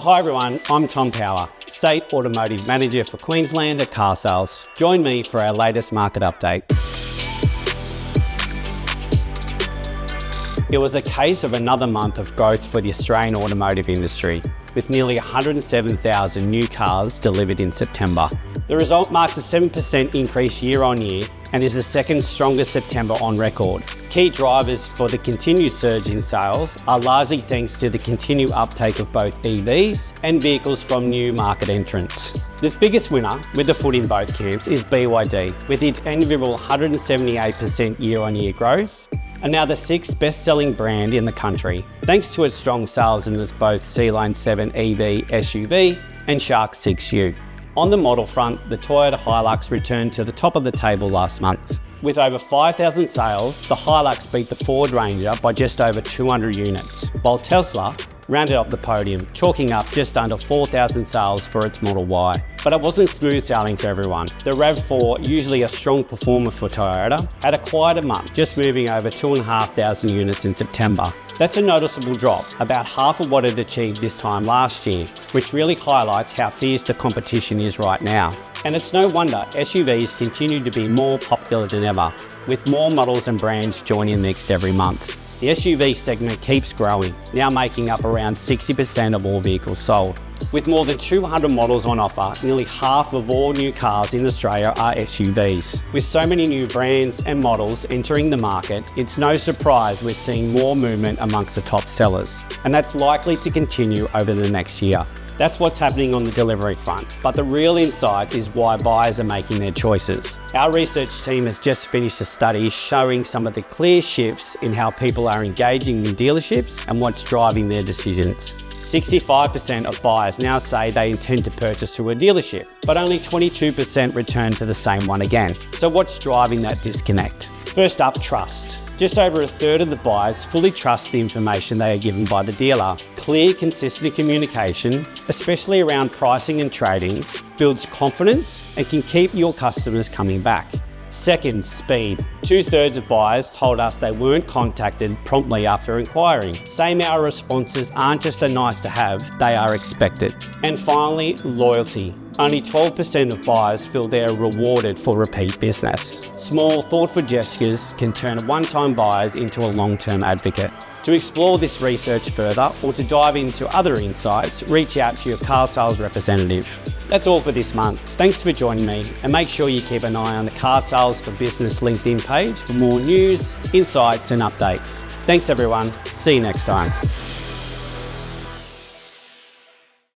Hi everyone, I'm Tom Power, State Automotive Manager for Queensland at Carsales. Join me for our latest market update. It was a case of another month of growth for the Australian automotive industry, with nearly 107,000 new cars delivered in September. The result marks a 7% increase year on year and is the second strongest September on record. Key drivers for the continued surge in sales are largely thanks to the continued uptake of both EVs and vehicles from new market entrants. The biggest winner, with the foot in both camps, is BYD, with its enviable 178% year-on-year growth, and now the sixth best-selling brand in the country, thanks to its strong sales in its both C-Line 7 EV SUV and Shark 6U. On the model front, the Toyota Hilux returned to the top of the table last month. With over 5,000 sales, the Hilux beat the Ford Ranger by just over 200 units, while Tesla rounded up the podium, chalking up just under 4,000 sales for its Model Y. But it wasn't smooth sailing for everyone. The RAV4, usually a strong performer for Toyota, had a quieter month, just moving over 2,500 units in September. That's a noticeable drop, about half of what it achieved this time last year, which really highlights how fierce the competition is right now. And it's no wonder SUVs continue to be more popular than ever, with more models and brands joining the mix every month. The SUV segment keeps growing, now making up around 60% of all vehicles sold. With more than 200 models on offer, nearly half of all new cars in Australia are SUVs. With so many new brands and models entering the market, it's no surprise we're seeing more movement amongst the top sellers. And that's likely to continue over the next year. That's what's happening on the delivery front, but the real insight is why buyers are making their choices. Our research team has just finished a study showing some of the clear shifts in how people are engaging in dealerships and what's driving their decisions. 65% of buyers now say they intend to purchase through a dealership, but only 22% return to the same one again. So what's driving that disconnect? First up, trust. Just over a third of the buyers fully trust the information they are given by the dealer. Clear, consistent communication, especially around pricing and trade-ins, builds confidence and can keep your customers coming back. Second, speed. 2/3 of buyers told us they weren't contacted promptly after inquiring, saying our responses aren't just a nice to have, they are expected. And finally, loyalty. Only 12% of buyers feel they are rewarded for repeat business. Small, thoughtful gestures can turn one-time buyers into a long-term advocate. To explore this research further or to dive into other insights, reach out to your car sales representative. That's all for this month. Thanks for joining me, and make sure you keep an eye on the Car Sales for Business LinkedIn page for more news, insights and updates. Thanks everyone. See you next time.